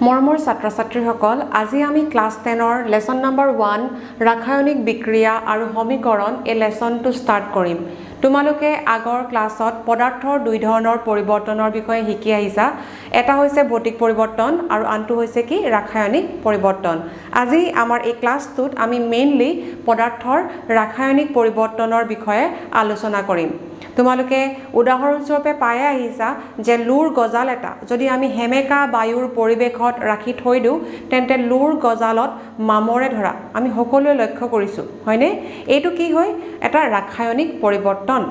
মৰমৰ ছাত্ৰ-ছাত্ৰীসকল, আজি আমি ক্লাছ 10ৰ লেসন নম্বৰ 1 ৰাসায়নিক বিক্ৰিয়া আৰু সমীকৰণ এই লেসনটো ষ্টাৰ্ট কৰিম। তোমালোকে আগৰ ক্লাছত পদাৰ্থৰ দুই ধৰণৰ পৰিৱৰ্তনৰ বিষয়ে শিকি আহিছা। এটা হৈছে ভৌতিক পৰিৱৰ্তন আৰু আনটো হৈছে কি ৰাসায়নিক পৰিৱৰ্তন। আজি আমাৰ এই ক্লাছটোত আমি মেইনলি পদাৰ্থৰ ৰাসায়নিক পৰিৱৰ্তনৰ বিষয়ে আলোচনা কৰিম। তোমালোকে উদাহৰণস্বৰূপে পাই আহিছা যে লুৰ গজাল এটা যদি আমি হেমেকা বায়ুৰ পৰিৱেশত ৰাখি থৈ দিওঁ তেন্তে লুৰ গজালত মামৰে ধৰা আমি সকলোৱে লক্ষ্য কৰিছোঁ, হয়নে? এইটো কি হয়? এটা ৰাসায়নিক পৰিৱৰ্তন।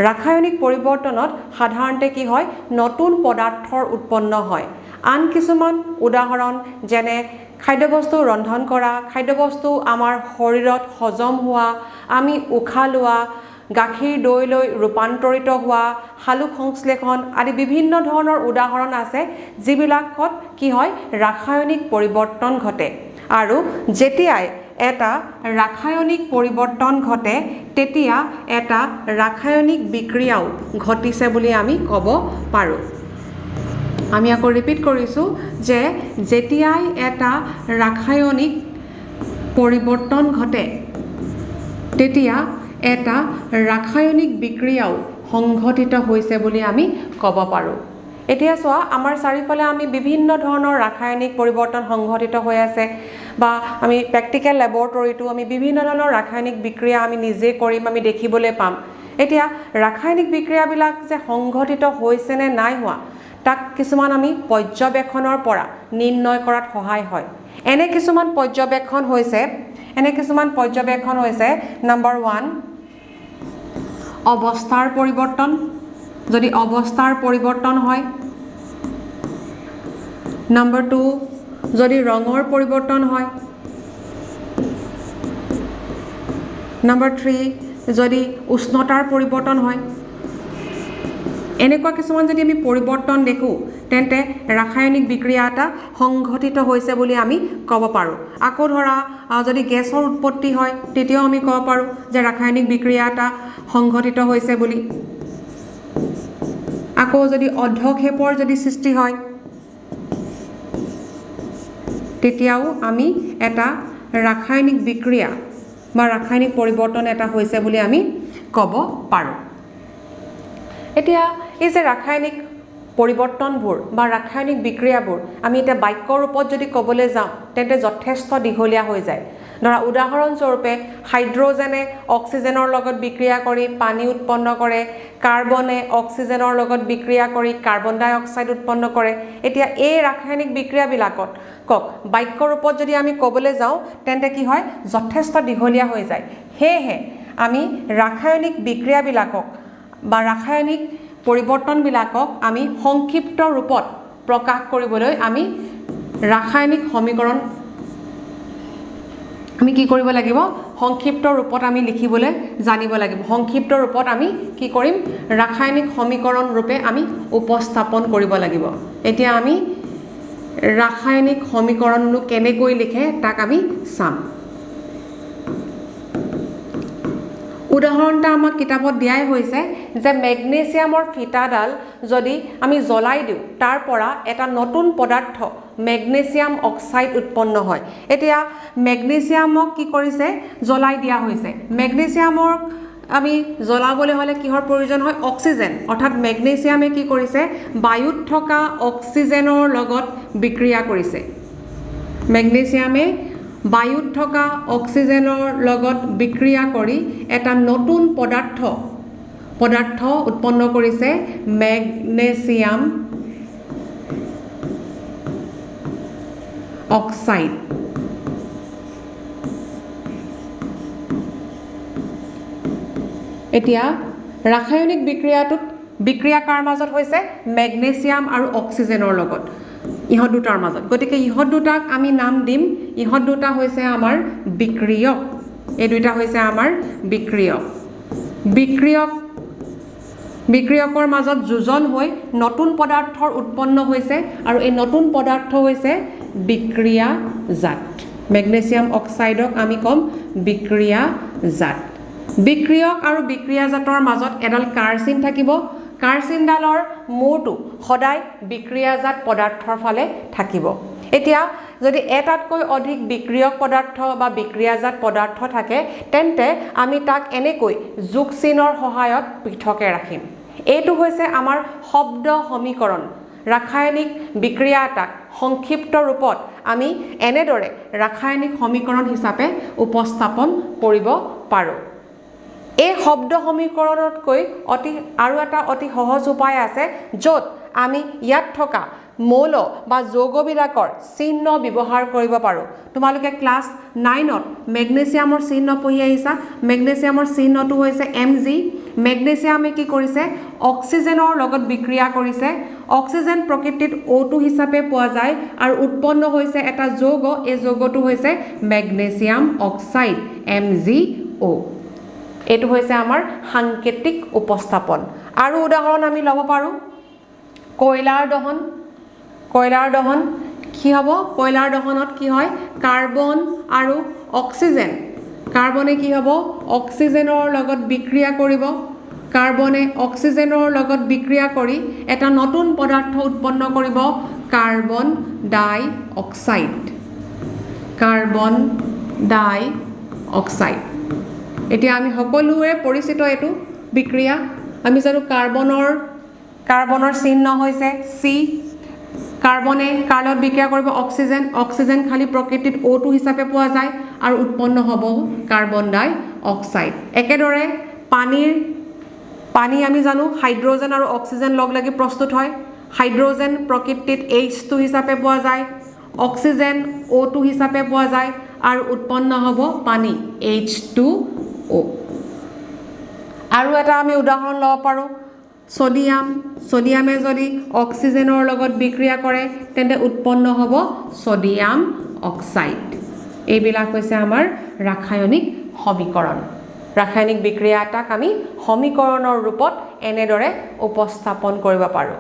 ৰাসায়নিক পৰিৱৰ্তনত সাধাৰণতে কি হয়? নতুন পদাৰ্থৰ উৎপন্ন হয়। আন কিছুমান উদাহৰণ যেনে খাদ্যবস্তু ৰন্ধন কৰা, খাদ্যবস্তু আমাৰ শৰীৰত হজম হোৱা, আমি উশাহ লোৱা, গাখীৰ দৈলৈ ৰূপান্তৰিত হোৱা, সালোক সংশ্লেষণ আদি বিভিন্ন ধৰণৰ উদাহৰণ আছে যিবিলাকত কি হয়? ৰাসায়নিক পৰিৱৰ্তন ঘটে। আৰু যেতিয়াই এটা ৰাসায়নিক পৰিৱৰ্তন ঘটে তেতিয়া এটা ৰাসায়নিক বিক্ৰিয়াও ঘটিছে বুলি আমি ক'ব পাৰোঁ। আমি আকৌ ৰিপিট কৰিছোঁ যে যেতিয়াই এটা ৰাসায়নিক পৰিৱৰ্তন ঘটে তেতিয়া এটা ৰাসায়নিক বিক্ৰিয়াও সংঘটিত হৈছে বুলি আমি ক'ব পাৰোঁ। এতিয়া চোৱা, আমাৰ চাৰিওফালে আমি বিভিন্ন ধৰণৰ ৰাসায়নিক পৰিৱৰ্তন সংঘটিত হৈ আছে বা আমি প্ৰেক্টিকেল লেবৰেটৰীটো আমি বিভিন্ন ধৰণৰ ৰাসায়নিক বিক্ৰিয়া আমি নিজে কৰিম, আমি দেখিবলৈ পাম। এতিয়া ৰাসায়নিক বিক্ৰিয়াবিলাক যে সংঘটিত হৈছে নে নাই হোৱা তাক কিছুমান আমি পৰ্যবেক্ষণৰ পৰা নিৰ্ণয় কৰাত সহায় হয়। এনে কিছুমান পৰ্যবেক্ষণ হৈছে নম্বৰ 1 অৱস্থাৰ পৰিৱৰ্তন। যদি অৱস্থাৰ পৰিৱৰ্তন হয়। নম্বৰ 2 যদি ৰঙৰ পৰিৱৰ্তন হয়। নম্বৰ 3 যদি উষ্ণতাৰ পৰিৱৰ্তন হয়। এনেকুৱা কিছুমান যদি আমি পৰিৱৰ্তন দেখোঁ তেন্তে ৰাসায়নিক বিক্ৰিয়া এটা সংঘটিত হৈছে বুলি আমি ক'ব পাৰোঁ। আকৌ ধৰা যদি গেছৰ উৎপত্তি হয় তেতিয়াও আমি ক'ব পাৰোঁ যে ৰাসায়নিক বিক্ৰিয়া এটা সংঘটিত হৈছে বুলি। আকৌ যদি অৰ্ধক্ষেপৰ যদি সৃষ্টি হয় তেতিয়াও আমি এটা ৰাসায়নিক বিক্ৰিয়া বা ৰাসায়নিক পৰিৱৰ্তন এটা হৈছে বুলি আমি ক'ব পাৰোঁ। এতিয়া এই যে ৰাসায়নিক পৰিৱৰ্তনবোৰ বা ৰাসায়নিক বিক্ৰিয়াবোৰ আমি এতিয়া বাক্যৰ ৰূপত যদি ক'বলৈ যাওঁ তেন্তে যথেষ্ট দীঘলীয়া হৈ যায়। ধৰা উদাহৰণস্বৰূপে হাইড্ৰজেনে অক্সিজেনৰ লগত বিক্ৰিয়া কৰি পানী উৎপন্ন কৰে, কাৰ্বনে অক্সিজেনৰ লগত বিক্ৰিয়া কৰি কাৰ্বন ডাই অক্সাইড উৎপন্ন কৰে। এতিয়া এই ৰাসায়নিক বিক্ৰিয়াবিলাকত বাক্যৰ ৰূপত যদি আমি ক'বলৈ যাওঁ তেন্তে কি হয়? যথেষ্ট দীঘলীয়া হৈ যায়। সেয়েহে আমি ৰাসায়নিক বিক্ৰিয়াবিলাকক বা ৰাসায়নিক পৰিৱৰ্তনবিলাকক আমি সংক্ষিপ্ত ৰূপত প্ৰকাশ কৰিবলৈ আমি ৰাসায়নিক সমীকৰণ আমি কি কৰিব লাগিব? সংক্ষিপ্ত ৰূপত আমি লিখিবলৈ জানিব লাগিব। সংক্ষিপ্ত ৰূপত আমি কি কৰিম? ৰাসায়নিক সমীকৰণ ৰূপে আমি উপস্থাপন কৰিব লাগিব। এতিয়া আমি ৰাসায়নিক সমীকৰণটো কেনেকৈ লিখে তাক আমি চাম। উদাহৰণ এটা আমাক কিতাপত দিয়াই হৈছে যে মেগনেছিয়ামৰ ফিটাডাল যদি আমি জ্বলাই দিওঁ তাৰ পৰা এটা নতুন পদাৰ্থ মেগনেছিয়াম অক্সাইড উৎপন্ন হয়। এতিয়া মেগনেছিয়ামক কি কৰিছে? জ্বলাই দিয়া হৈছে। মেগনেছিয়ামক আমি জ্বলাবলৈ হ'লে কিহৰ প্ৰয়োজন হয়? অক্সিজেন। অৰ্থাৎ মেগনেছিয়ামে কি কৰিছে? বায়ুত থকা অক্সিজেনৰ লগত বিক্ৰিয়া কৰিছে। মেগনেছিয়ামে বায়ুত থকা অক্সিজেনৰ লগত বিক্ৰিয়া কৰি এটা নতুন পদাৰ্থ উৎপন্ন কৰিছে, মেগনেছিয়াম অক্সাইড। এতিয়া ৰাসায়নিক বিক্ৰিয়াটোত বিক্ৰিয়া কাৰ মাজত হৈছে? মেগনেছিয়াম আৰু অক্সিজেনৰ লগত, ইহঁত দুটাৰ মাজত। গতিকে ইহঁত দুটাক আমি নাম দিম, ইহঁত দুটা হৈছে আমাৰ বিক্ৰিয়ক। এই দুটা হৈছে আমাৰ বিক্ৰিয়ক। বিক্ৰিয়কৰ মাজত যোজন হৈ নতুন পদাৰ্থৰ উৎপন্ন হৈছে আৰু এই নতুন পদাৰ্থ হৈছে বিক্ৰিয়াজাত। মেগনেছিয়াম অক্সাইডক আমি ক'ম বিক্ৰিয়াজাত। বিক্ৰিয়ক আৰু বিক্ৰিয়াজাতৰ মাজত এডাল কাঁড়চিন থাকিব। কাঁড়চিনডালৰ মূৰটো সদায় বিক্ৰিয়াজাত পদাৰ্থৰ ফালে থাকিব। এতিয়া যদি এটাতকৈ অধিক বিক্ৰিয়ক পদাৰ্থ বা বিক্ৰিয়াজাত পদাৰ্থ থাকে তেন্তে আমি তাক এনেকৈ যোগ চিহ্নৰ সহায়ত পৃথকে ৰাখিম এইটো হৈছে আমাৰ শব্দ সমীকৰণ ৰাসায়নিক বিক্ৰিয়া এটাক সংক্ষিপ্ত ৰূপত আমি এনেদৰে ৰাসায়নিক সমীকৰণ হিচাপে উপস্থাপন কৰিব পাৰোঁ এই শব্দ সমীকৰণতকৈ আৰু এটা অতি সহজ উপায় আছে য'ত আমি ইয়াত থকা মৌল বা যৌগবিলাকৰ চিহ্ন ব্যৱহাৰ কৰিব পাৰোঁ তোমালোকে ক্লাছ 9ত মেগনেছিয়ামৰ চিহ্ন পঢ়ি আহিছা মেগনেছিয়ামৰ চিহ্নটো হৈছে Mg মেগনেছিয়ামে কি কৰিছে অক্সিজেনৰ লগত বিক্ৰিয়া কৰিছে অক্সিজেন প্ৰকৃতিত O2 হিচাপে পোৱা যায় আৰু উৎপন্ন হৈছে এটা যৌগ এই যৌগটো হৈছে মেগনেছিয়াম অক্সাইড MgO এইটো হৈছে আমাৰ সাংকেতিক উপস্থাপন আৰু উদাহৰণ আমি ল'ব পাৰোঁ কয়লাৰ দহন কি হ'ব কয়লাৰ দহনত কি হয় কাৰ্বন আৰু অক্সিজেন কাৰ্বনে কি হ'ব অক্সিজেনৰ লগত বিক্ৰিয়া কৰিব কাৰ্বনে অক্সিজেনৰ লগত বিক্ৰিয়া কৰি এটা নতুন পদাৰ্থ উৎপন্ন কৰিব কাৰ্বন ডাই অক্সাইড এতিয়া আমি সকলোৱে পৰিচিত এইটো বিক্ৰিয়া আমি জানো কাৰ্বনৰ চিহ্ন হৈছে C কাৰ্বনে কাৰ লগত বিক্ৰিয়া কৰিব অক্সিজেন খালি প্ৰকৃতিত O2 হিচাপে পোৱা যায় আৰু উৎপন্ন হ'ব কাৰ্বন ডাই অক্সাইড একেদৰে পানী আমি জানো হাইড্ৰজেন আৰু অক্সিজেন লগ লাগি প্ৰস্তুত হয় হাইড্ৰজেন প্ৰকৃতিত H2 হিচাপে পোৱা যায় অক্সিজেন O2 হিচাপে পোৱা যায় আৰু উৎপন্ন হ'ব পানী H2O আৰু এটা আমি উদাহৰণ ল'ব পাৰোঁ সোডিয়ামে যদি অক্সিজেনৰ লগত বিক্ৰিয়া কৰে তেন্তে উৎপন্ন হ'ব সোডিয়াম অক্সাইড এইবিলাক হৈছে আমাৰ ৰাসায়নিক সমীকৰণ ৰাসায়নিক বিক্ৰিয়া এটাক আমি সমীকৰণৰ ৰূপত এনেদৰে উপস্থাপন কৰিব পাৰোঁ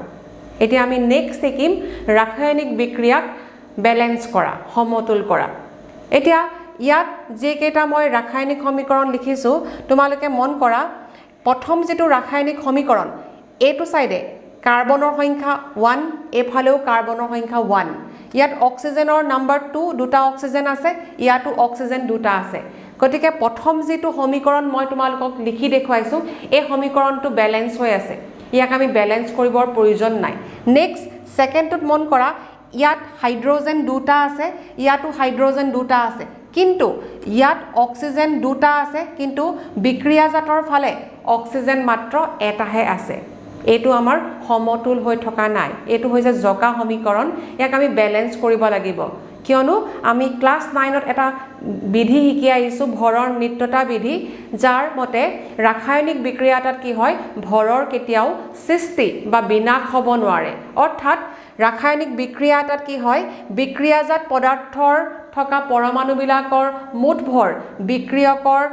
এতিয়া আমি নেক্সট শিকিম ৰাসায়নিক বিক্ৰিয়াক বেলেন্স কৰা সমতুল কৰা এতিয়া ইয়াত যে কেইটা মই ৰাসায়নিক সমীকৰণ লিখিছোঁ তোমালোকে মন কৰা প্ৰথম যেটো ৰাসায়নিক সমীকৰণ এইটো সাইডে কাৰ্বনৰ সংখ্যা 1 এফালেও কাৰ্বনৰ সংখ্যা 1 ইয়াত অক্সিজেনৰ নাম্বাৰ 2 দুটা অক্সিজেন আছে ইয়াতো অক্সিজেন দুটা আছে গতিকে প্ৰথম যেটো সমীকৰণ মই তোমালোকক লিখি দেখুৱাইছো এই সমীকৰণটো বেলেন্স হৈ আছে ইয়াক আমি বেলেন্স কৰিবৰ প্ৰয়োজন নাই নেক্সট সেকেন্ডত মন কৰা ইয়াত হাইড্ৰজেন দুটা আছে ইয়াতো হাইড্ৰজেন দুটা আছে কিন্তু ইয়াত অক্সিজেন দুটা আছে কিন্তু বিক্ৰিয়াজাতৰ ফালে অক্সিজেন মাত্ৰ এটাহে আছে এইটো আমাৰ সমতুল হৈ থকা নাই এইটো হৈছে জকা সমীকৰণ ইয়াক আমি বেলেন্স কৰিব লাগিব কিয়নো আমি ক্লাছ 9ত এটা বিধি শিকি আহিছো ভৰৰ নিত্যতা বিধি যাৰ মতে ৰাসায়নিক বিক্ৰিয়া এটাত কি হয় ভৰৰ কেতিয়াও সৃষ্টি বা বিনাশ হ'ব নোৱাৰে অৰ্থাৎ ৰাসায়নিক বিক্ৰিয়া এটাত কি হয় বিক্ৰিয়াজাত পদাৰ্থৰ থকা পৰমাণুবিলাকৰ মুঠ ভৰ বিক্ৰিয়কৰ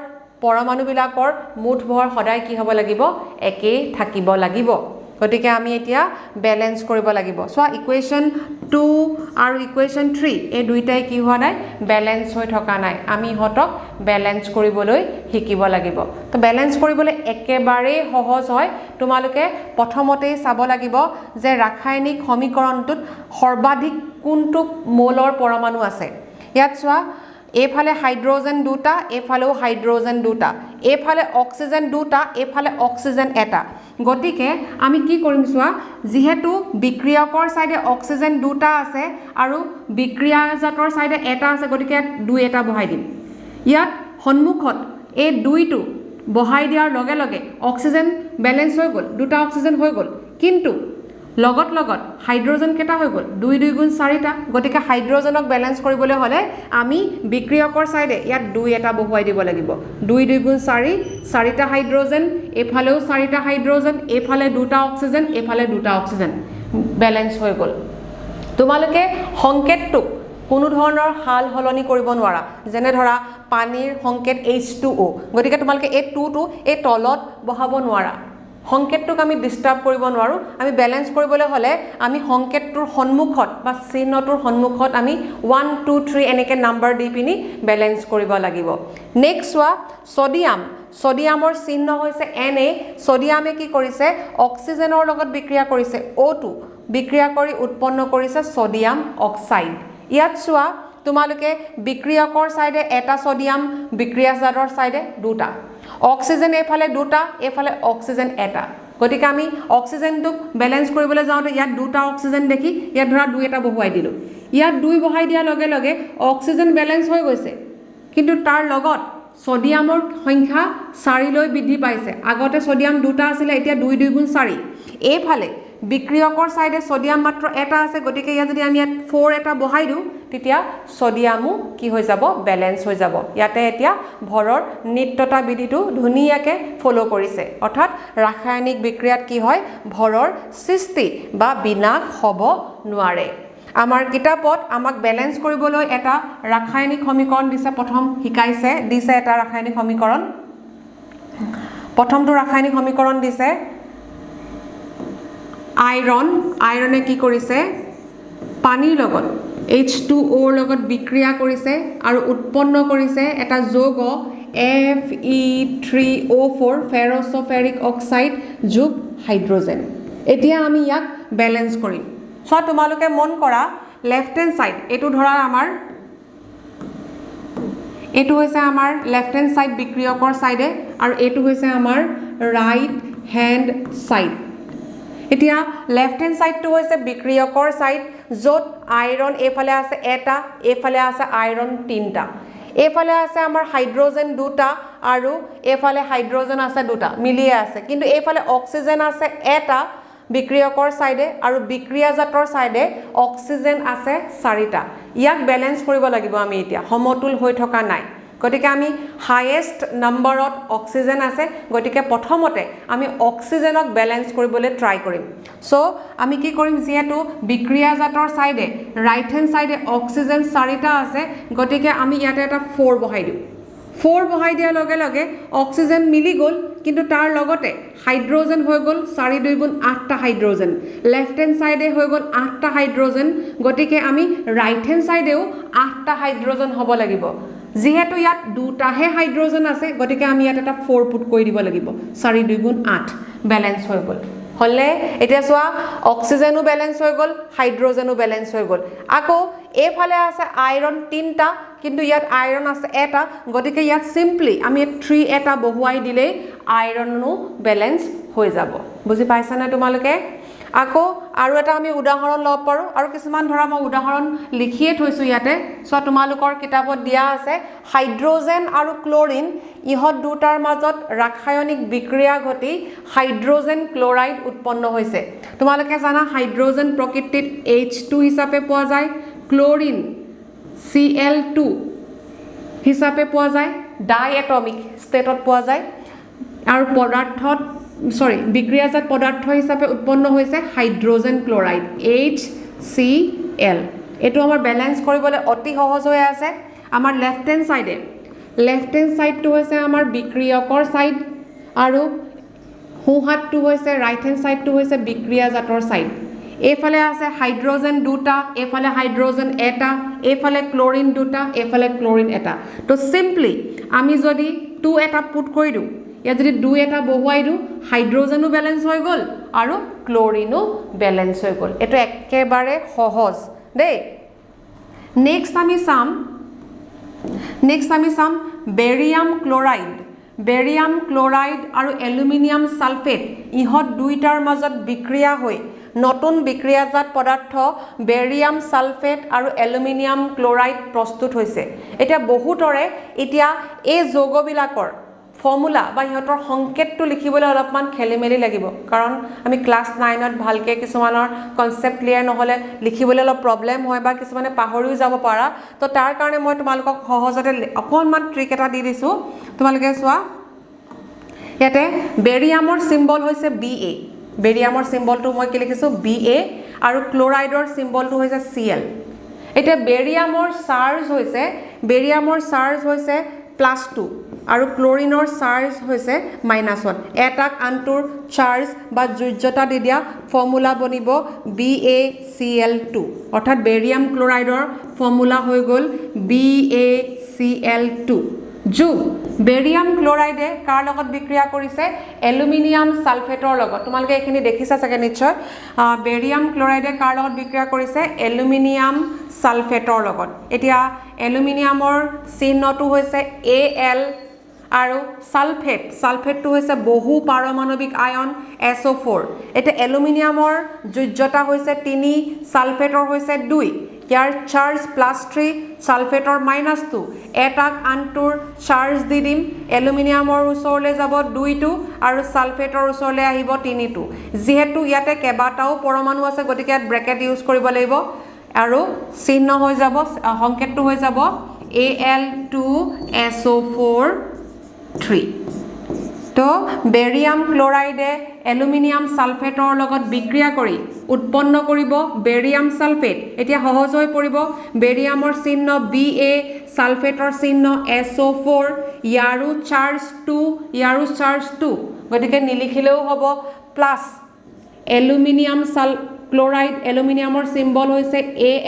পৰমাণুবিলাকৰ মুঠ ভৰ সদায় কি হ'ব লাগিব একেই থাকিব লাগিব গতিকে আমি এতিয়া বেলেন্স কৰিব লাগিব সো ইকুৱেশ্যন 2 আৰু ইকুৱেশ্যন 3 এই দুইটাই কি হোৱা নাই বেলেন্স হৈ থকা নাই আমি হতক বেলেন্স কৰিবলৈ শিকিব লাগিব তো বেলেন্স কৰিবলৈ একেবাৰে সহজ হয় তোমালোকে প্ৰথমতেই চাব লাগিব যে ৰাসায়নিক সমীকৰণটোত সৰ্বাধিক কোনটো মোলৰ পৰমাণু আছে ইয়াত চোৱা এফালে হাইড্ৰজেন দুটা এফালেও হাইড্ৰজেন দুটা এফালে অক্সিজেন দুটা এফালে অক্সিজেন এটা গতিকে আমি কি কৰিম চোৱা যেহেতু বিক্ৰিয়কৰ সাইডে অক্সিজেন দুটা আছে আৰু বিক্ৰিয়াজাতৰ সাইডে এটা আছে গতিকে দুই এটা বহাই দিম ইয়াত সন্মুখত এই দুইটো বহাই দিয়াৰ লগে লগে অক্সিজেন বেলেন্স হৈ গ'ল দুটা অক্সিজেন হৈ গ'ল কিন্তু লগত হাইড্ৰজেন কেটা হৈ গ'ল 2 2 গুণ 4টা গতিকে হাইড্ৰজেনক বেলেন্স কৰিবলৈ হলে আমি বিক্ৰিয়কৰ সাইডে ইয়াত 2 এটা বহুৱাই দিব লাগিব 2 2 গুণ 4টা হাইড্ৰজেন এফালেও 4টা হাইড্ৰজেন এফালে দুটা অক্সিজেন এফালে দুটা অক্সিজেন বেলেন্স হৈ গ'ল তোমালোকে সংকেতটোক কোনো ধৰণৰ হাল হলনি কৰিব নোৱাৰা যেনে ধৰা পানীৰ সংকেত H2O গতিকে তোমালোকে এই 2 টো এই তলত বহাব নোৱাৰা সংকেতটোক আমি ডিস্টাৰ্ব কৰিব নোৱাৰো আমি বেলেন্স কৰিবলৈ হলে আমি সংকেতটোৰ সন্মুখত বা চিহ্নটোৰ সন্মুখত আমি 1 2 3 এনেকে নাম্বাৰ দি পিনি বেলেন্স কৰিব লাগিব নেক্সট ওয়া সোডিয়ামৰ চিহ্ন হৈছে Na সোডিয়ামে কি কৰিছে অক্সিজেনৰ লগত বিক্ৰিয়া কৰিছে O2 বিক্ৰিয়া কৰি উৎপন্ন কৰিছে সোডিয়াম অক্সাইড ইয়াত চোৱা তোমালোকে বিক্ৰিয়কৰ সাইডে এটা সোডিয়াম বিক্ৰিয়াজাতৰ সাইডে দুটা অক্সিজেন এফালে দুটা এফালে অক্সিজেন এটা গতিকে আমি অক্সিজেনটো ব্যালেন্স কৰিবলৈ যাওঁতে ইয়াত দুটা অক্সিজেন দেখি ইয়াত ধৰা দুই এটা বহুৱাই দিলো ইয়াত দুই বহাই দিয়া লগে লগে অক্সিজেন ব্যালেন্স হৈ গৈছে কিন্তু তাৰ লগত সোডিয়ামৰ সংখ্যা 4 লৈ বৃদ্ধি পাইছে আগতে সোডিয়াম দুটা আছিল এতিয়া 2 2 গুণ 4 এফালে বিক্ৰিয়কৰ সাইডে সোডিয়াম মাত্ৰ এটা আছে গতিকে ইয়া যদি আমি ইয়াত 4 এটা বহাই দিও তেতিয়া সোডিয়ামও কি হৈ যাব ব্যালেন্স হৈ যাব ইয়াতে এতিয়া ভৰৰ নিত্যতা বিধিটো ধুনিয়াকে ফলো কৰিছে অৰ্থাৎ ৰাসায়নিক বিক্ৰিয়াত কি হয় ভৰৰ সৃষ্টি বা বিনাশ হ'ব নোৱাৰে আমাৰ কিতাপত আমাক ব্যালেন্স কৰিবলৈ এটা ৰাসায়নিক সমীকৰণ দিছে প্ৰথম শিকাইছে দিছে এটা ৰাসায়নিক সমীকৰণ প্ৰথমটো ৰাসায়নিক সমীকৰণ দিছে আইৰণে কি কৰিছে পানীৰ লগত H2O ৰ লগত বিক্ৰিয়া কৰিছে আৰু উৎপন্ন কৰিছে এটা যৌগ Fe3O4 ফেৰছফেৰিক অক্সাইড যোগ হাইড্ৰোজেন এতিয়া আমি ইয়াক ব্যালেন্স কৰিম সো তোমালোকে মন কৰা লেফট হ্যান্ড সাইড এটো ধৰা আমাৰ এটো হৈছে আমাৰ লেফট হ্যান্ড সাইড বিক্ৰিয়কৰ সাইডে আৰু এটো হৈছে আমাৰ ৰাইট হ্যান্ড সাইড এতিয়া লেফট হ্যান্ড সাইডটো হৈছে বিক্ৰিয়কৰ সাইড যত আইৰন এফালে আছে এটা এফালে আছে আইৰন তিনটা এফালে আছে আমাৰ হাইড্ৰোজেন দুটা আৰু এফালে হাইড্ৰোজেন আছে দুটা মিলিয়ে আছে কিন্তু এফালে অক্সিজেন আছে এটা বিক্ৰিয়কৰ সাইডে আৰু বিক্ৰিয়াজাতৰ সাইডে অক্সিজেন আছে 4টা ইয়াক ব্যালেন্স কৰিব লাগিব আমি এতিয়া সমতুল হৈ থকা নাই গতিকে আমি হাইয়েস্ট নম্বৰত অক্সিজেন আছে গতিকে প্ৰথমতে আমি অক্সিজেনক ব্যালেন্স কৰিবলৈ ট্ৰাই কৰিম সো আমি কি কৰিম যেহেতু বিক্ৰিয়াজাতৰ সাইডে ৰাইট হ্যান্ড সাইডে অক্সিজেন 4টা আছে গতিকে আমি ইয়াতে এটা 4 বহাই দিম 4 বহাই দিয়া লগে লগে অক্সিজেন মিলি গল কিন্তু তাৰ লগতে হাইড্ৰোজেন হৈ গল 4 2 গুণ 8টা হাইড্ৰোজেন লেফট হ্যান্ড সাইডে হৈ গল 8টা হাইড্ৰোজেন গতিকে আমি ৰাইট হ্যান্ড সাইডেও 8টা হাইড্ৰোজেন হ'ব লাগিব যেহেতু ইয়াত দুটাহে হাইড্ৰোজেন আছে গতিকে আমি ইয়াত এটা 4 পুট কৰি দিব লাগিব 4 2 গুণ 8 ব্যালেন্স হৈ গল হলে এতিয়া সোয়া অক্সিজেনও ব্যালেন্স হৈ গল হাইড্ৰোজেনও ব্যালেন্স হৈ গল আকৌ এফালে আছে আইৰন তিনটা কিন্তু ইয়াত আইৰন আছে এটা গতিকে ইয়াত সিম্পলি আমি 3 এটা বহুৱাই দিলে আইৰণও ব্যালেন্স হৈ যাব বুজি পাইছা না তোমালোকে আকৌ আৰু এটা আমি উদাহৰণ লব পাৰো আৰু কিছুমান ধৰা মই উদাহৰণ লিখিয়ে থৈছো ইয়াতে সো তোমালোকৰ কিতাপত দিয়া আছে হাইড্ৰোজেন আৰু ক্লোৰিন ইহত দুটাৰ মাজত ৰাসায়নিক বিক্ৰিয়া ঘটি হাইড্ৰোজেন ক্লোৰাইড উৎপন্ন হৈছে তোমালোকে জানা হাইড্ৰোজেন প্ৰকৃতিত H2 হিচাপে পোৱা যায় ক্লোৰিন Cl2 হিচাপে পোৱা যায় ডাইএটমিক ষ্টেটত পোৱা যায় আৰু পদাৰ্থত বিক্ৰিয়াজাত পদাৰ্থ হিচাপে উৎপন্ন হৈছে হাইড্ৰোজেন ক্লোৰাইড HCl এটো আমাৰ ব্যালেন্স কৰিবলৈ অতি সহজ হৈ আছে আমাৰ লেফট হ্যান্ড সাইডটো হৈছে আমাৰ বিক্ৰিয়কৰ সাইড আৰু সোঁহাতটো হৈছে ৰাইট হ্যান্ড সাইডটো হৈছে বিক্ৰিয়াজাতৰ সাইড এফালে আছে হাইড্ৰোজেন দুটা এফালে হাইড্ৰোজেন এটা এফালে ক্লোৰিন দুটা এফালে ক্লোৰিন এটা তো সিম্পলি আমি যদি 2 এটা পুট কৰি দিও ইয়াত যদি 2 এটা বহুৱাই দিও হাইড্ৰোজেনও ব্যালেন্স হৈ গল আৰু ক্লোৰিনও ব্যালেন্স হৈ গল এটো একেবাৰে সহজ দেই নেক্সট আমি চাম বেৰিয়াম ক্লোৰাইড আৰু এলুমিনিয়াম সালফেট ইহত দুইটাৰ মাজত বিক্ৰিয়া হৈ নতুন বিক্ৰিয়াজাত পদাৰ্থ বেৰিয়াম সালফেট আৰু এলুমিনিয়াম ক্লোৰাইড প্ৰস্তুত হৈছে এটা বহুতৰে এতিয়া এই যৌগবিলাকৰ ফৰ্মুলা বা ইহতৰ সংকেতটো লিখিবলৈ অলপমান খেলিমেলি লাগিব কাৰণ আমি ক্লাস 9ত ভালকে কিছুমানৰ কনসেপ্ট ক্লিয়াৰ নহলে লিখিবলৈ অলপ প্ৰবলেম হয় বা কিছুমানে পাহৰিও যাব পাৰা তো তাৰ কাৰণে মই তোমালোকক সহজতে অকনমান ট্ৰিক এটা দি দিছো তোমালোকে চোৱা ইয়াতে বেৰিয়ামৰ সিম্বল হৈছে Ba বেৰিয়ামৰ সিম্বলটো মই কি লিখিছো Ba আৰু ক্লোৰাইডৰ সিম্বলটো হৈছে Cl এটা বেৰিয়ামৰ চাৰ্জ হৈছে +2 আৰু ক্লোৰিনৰ চাৰ্জ হৈছে -1 এটাক আনটোৰ চাৰ্জ বা যোজ্যতা দি দিয়া ফৰ্মুলা বনিব BaCl2 অৰ্থাৎ বেৰিয়াম ক্লোৰাইডৰ ফৰ্মুলা হৈ গল BaCl2 যোগ বেৰিয়াম ক্লৰাইডে কাৰ লগত বিক্ৰিয়া কৰিছে এলুমিনিয়াম সালফেটৰ লগত তোমালোকে এখিনি দেখিছা চাগে নিশ্চয় বেৰিয়াম ক্লৰাইডে কাৰ লগত বিক্ৰিয়া কৰিছে এলুমিনিয়াম সালফেটৰ লগত এতিয়া এলুমিনিয়ামৰ চিহ্নটো হৈছে Al আৰু সালফেটটো হৈছে বহু পাৰমাণৱিক আয়ন SO4 এটা এলুমিনিয়ামৰ যোজ্যতা হৈছে 3 সালফেটৰ হৈছে 2 ইয়াৰ চাৰ্জ +3 সালফেটৰ -2 এটাক আনটোৰ চাৰ্জ দি দিম এলুমিনিয়ামৰ ওচৰলৈ যাব 2টো আৰু সালফেটৰ ওচৰলৈ আহিব 3টো যেহেতু ইয়াতে কেইবাটাও পৰমাণু আছে গতিকে ইয়াত ব্ৰেকেট ইউজ কৰিব লাগিব আৰু চিহ্ন হৈ যাব সংকেতটো হৈ যাব Al2SO4 3 তো বেৰিয়াম ক্লৰাইডে এলুমিনিয়াম সালফেটৰ লগত বিক্ৰিয়া কৰি উৎপন্ন কৰিব বেৰিয়াম সালফেট এতিয়া সহজ হৈ পৰিব বেৰিয়ামৰ চিহ্ন Ba সালফেটৰ চিহ্ন SO4 ইয়াৰো চাৰ্জ 2 গতিকে নিলিখিলেও হ'ব প্লাস এলুমিনিয়াম ক্লৰাইড এলুমিনিয়ামৰ সিম্বল হৈছে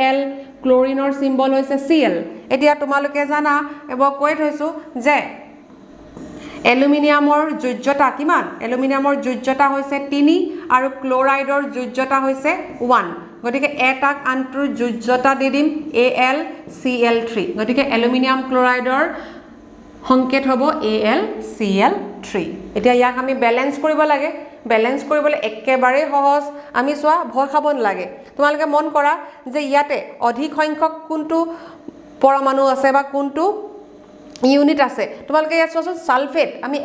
Al ক্লোৰিনৰ সিম্বল হৈছে Cl এতিয়া তোমালোকে জানা এবাৰ কৈ থৈছো যে এলুমিনিয়ামৰ যোজ্যতা কিমান এলুমিনিয়ামৰ যোজ্যতা হৈছে 3 আৰু ক্লোৰাইডৰ যোজ্যতা হৈছে 1 গতিকে এটাক আনটোৰ যোজ্যতা দি দিম AlCl3 গতিকে এলুমিনিয়াম ক্লোৰাইডৰ সংকেত হ'ব AlCl3 এতিয়া ইয়াক আমি ব্যালেন্স কৰিব লাগে ব্যালেন্স কৰিবলৈ একেবাৰে সহজ আমি চোৱা ভয় খাব নালাগে তোমালোকে মন কৰা যে ইয়াতে অধিক সংখ্যক কোনটো পৰমাণু আছে বা কোনটো ইউনিট আছে তোমালোকে ইয়াত চোৱাচোন সালফেট আমি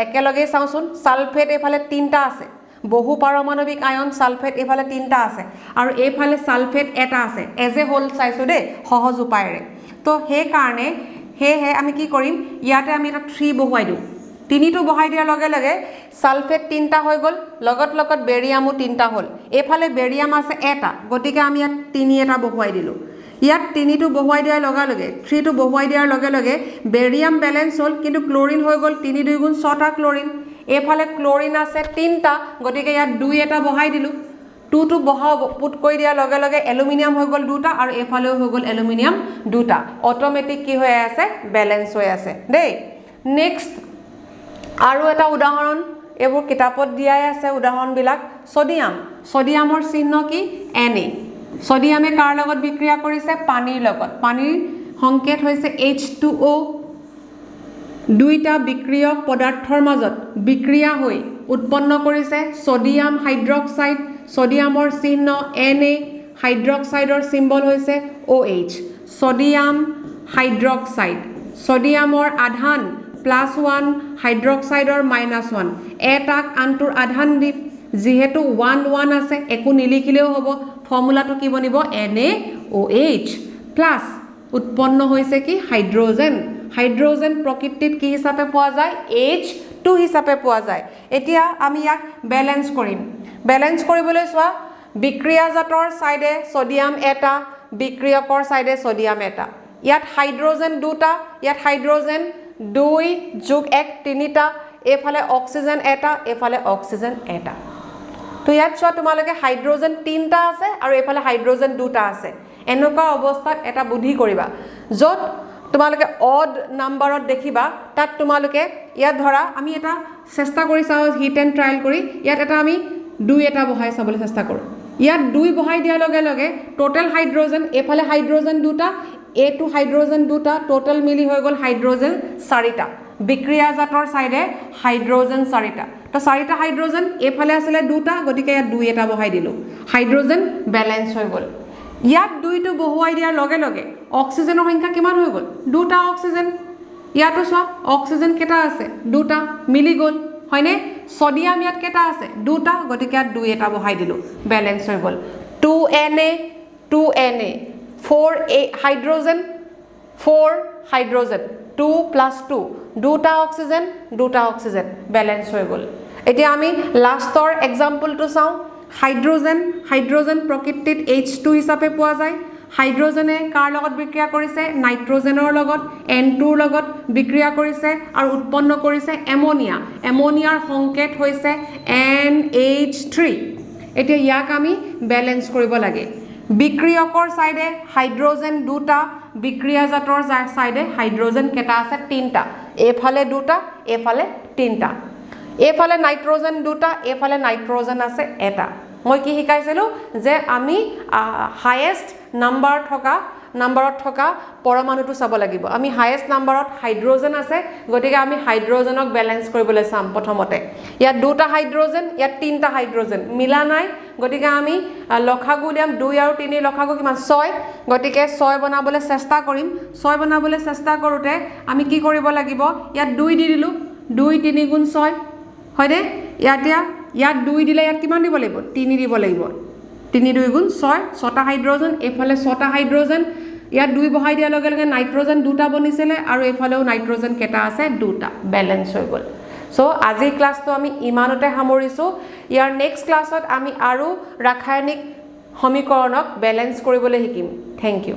একেলগে চাওঁচোন সালফেট এফালে 3টা আছে বহু পাৰমাণৱিক আয়ন সালফেট এফালে 3টা আছে আৰু এইফালে সালফেট এটা আছে এজ এ হোল চাইছো দে সহজ উপায়েৰে তো সেই কাৰণে হে আমি কি কৰিম ইয়াতে আমি এটা 3 বহুৱাই দিওঁ 3টো বহাই দিয়াৰ লগে লগে সালফেট 3টা হৈ গল লগত বেৰিয়ামো 3টা হ'ল এফালে বেৰিয়াম আছে এটা গতিকে আমি ইয়াত 3 এটা বহুৱাই দিলো ইয়াত 3টো বহুৱাই দিয়াৰ লগে লগে 3টো বহুৱাই দিয়াৰ লগে লগে বেৰিয়াম ব্যালেন্স হ'ল কিন্তু ক্লোৰিন হৈ গল 3 2 গুণ 6টা ক্লোৰিন এফালে ক্লোৰিন আছে 3টা গতিকে ইয়াত 2 এটা বহাই দিলো 2টো পুট কৰি দিয়াৰ লগে লগে এলুমিনিয়াম হৈ গল 2টা আৰু এফালেও হৈ গল এলুমিনিয়াম 2টা অটোমেটিক কি হৈ আছে ব্যালেন্স হৈ আছে দেই নেক্সট আৰু এটা উদাহৰণ এবোৰ কিতাপত দিয়াই আছে উদাহৰণবিলাক সোডিয়ামৰ চিহ্ন কি Na সোডিয়ামে কাৰ লগত বিক্ৰিয়া কৰিছে পানীৰ লগত পানীৰ সংকেত হৈছে H2O দুইটা বিক্ৰিয়ক পদাৰ্থৰ মাজত বিক্ৰিয়া হৈ উৎপন্ন কৰিছে সোডিয়াম হাইড্ৰক্সাইড সোডিয়ামৰ চিহ্ন Na হাইড্ৰক্সাইডৰ সিম্বল হৈছে OH সোডিয়াম হাইড্ৰক্সাইড সোডিয়ামৰ আধান +1 হাইড্ৰক্সাইডৰ -1 এটাক আনটোৰ আধান দি যেহেতু 1 1 আছে একো নিলিখিলেও হ'ব ফৰ্মুলাটো কি বনিব NaOH প্লাস উৎপন্ন হৈছে কি হাইড্ৰোজেন প্ৰকৃতিত কি হিচাপে পোৱা যায় H2 হিচাপে পোৱা যায় এতিয়া আমি ইয়াক ব্যালেন্স কৰিবলৈ চোৱা বিক্ৰিয়াজাতৰ সাইডে সোডিয়াম এটা বিক্ৰিয়কৰ সাইডে সোডিয়াম এটা ইয়াত হাইড্ৰোজেন দুটা ইয়াত হাইড্ৰোজেন 2 যোগ 1 3টা এফালে অক্সিজেন এটা এফালে অক্সিজেন এটা তো ইয়াত চোৱা তোমালোকে হাইড্ৰোজেন 3টা আছে আৰু এফালে হাইড্ৰোজেন 2টা আছে এনেকুৱা অৱস্থাত এটা বুদ্ধি কৰিবা যত তোমালোকে অড নাম্বাৰত দেখিবা তাত তোমালোকে ইয়াত ধৰা আমি এটা চেষ্টা কৰি চাও হিট এন্ড ট্ৰায়াল কৰি ইয়াত এটা আমি 2 এটা বহাই চাবলৈ চেষ্টা কৰো ইয়াত 2 বহাই দিয়াৰ লগে লগে টোটাল হাইড্ৰোজেন এফালে হাইড্ৰোজেন 2টা A2 হাইড্ৰোজেন 2টা টোটাল মিলি হৈ গল হাইড্ৰোজেন 4টা বিক্ৰিয়াজাতৰ সাইডে হাইড্ৰোজেন 4টা তো 4টা হাইড্ৰোজেন এফালে আছিল 2টা গতিকে ইয়াত 2 এটা বহাই দিলো হাইড্ৰোজেন ব্যালেন্স হৈ গল ইয়াত 2টো বহুৱাই দিয়াৰ লগে লগে অক্সিজেনৰ সংখ্যা কিমান হৈ গল 2টা অক্সিজেন ইয়াতো চোৱা অক্সিজেন কেটা আছে 2টা মিলি গল হয়নে সোডিয়াম ইয়াত কেটা আছে 2টা গতিকে ইয়াত 2 এটা বহাই দিলো ব্যালেন্স হৈ গল 2Na 4 হাইড্ৰোজেন 2 + 2 দুটা অক্সিজেন ব্যালেন্স হৈ গল এতিয়া আমি লাষ্টৰ এক্সাম্পলটো চাও হাইড্ৰোজেন প্ৰকৃতিত H2 হিচাপে পোৱা যায় হাইড্ৰোজেনে কাৰ লগত বিক্ৰিয়া কৰিছে নাইট্ৰোজেনৰ লগত N2 ৰ লগত বিক্ৰিয়া কৰিছে আৰু উৎপন্ন কৰিছে এমোনিয়াৰ সংকেত হৈছে NH3 এতিয়া ইয়াক আমি ব্যালেন্স কৰিব লাগে বিক্ৰিয়কৰ সাইডে হাইড্ৰোজেন দুটা বিক্ৰিয়াজাতৰ সাইডে হাইড্ৰোজেন কেটা আছে তিনটা এফালে দুটা এফালে তিনটা এফালে নাইট্ৰোজেন দুটা এফালে নাইট্ৰোজেন আছে এটা মই কি শিকাইছিলো যে আমি হাইয়েস্ট নাম্বাৰত থকা পৰমাণুটো চাব লাগিব আমি হাইয়েস্ট নাম্বাৰত হাইড্ৰোজেন আছে গতিকে আমি হাইড্ৰোজেনক ব্যালেন্স কৰিবলৈ চাম প্ৰথমতে ইয়াত দুটা হাইড্ৰোজেন ইয়াত তিনটা হাইড্ৰোজেন মিলা নাই গতিকে আমি লখাগু উলিয়াম 2 আৰু 3 লখাগু কিমান 6 গতিকে 6 বনাবলৈ চেষ্টা কৰিম 6 বনাবলৈ চেষ্টা কৰোতে আমি কি কৰিব লাগিব ইয়াত 2 দি দিলো 2 3 গুণ 6 হয়নে ইয়াত 2 দিলে ইয়াত কিমান দিব লাগিব 3 দিব লাগিব 3 2 গুণ 6 ছটা হাইড্ৰোজেন এফালে ছটা হাইড্ৰোজেন ইয়াত 2 বহাই দিয়াৰ লগে লগে নাইট্ৰোজেন দুটা বনিছিলে আৰু এফালেও নাইট্ৰোজেন কেটা আছে দুটা ব্যালেন্স হৈ গল সো আজি ক্লাসটো আমি ইমানতে সামৰিছো ইয়াৰ নেক্সট ক্লাছত আমি আৰু ৰাসায়নিক সমীকৰণক ব্যালেন্স কৰিবলৈ শিকিম থ্যাংক ইউ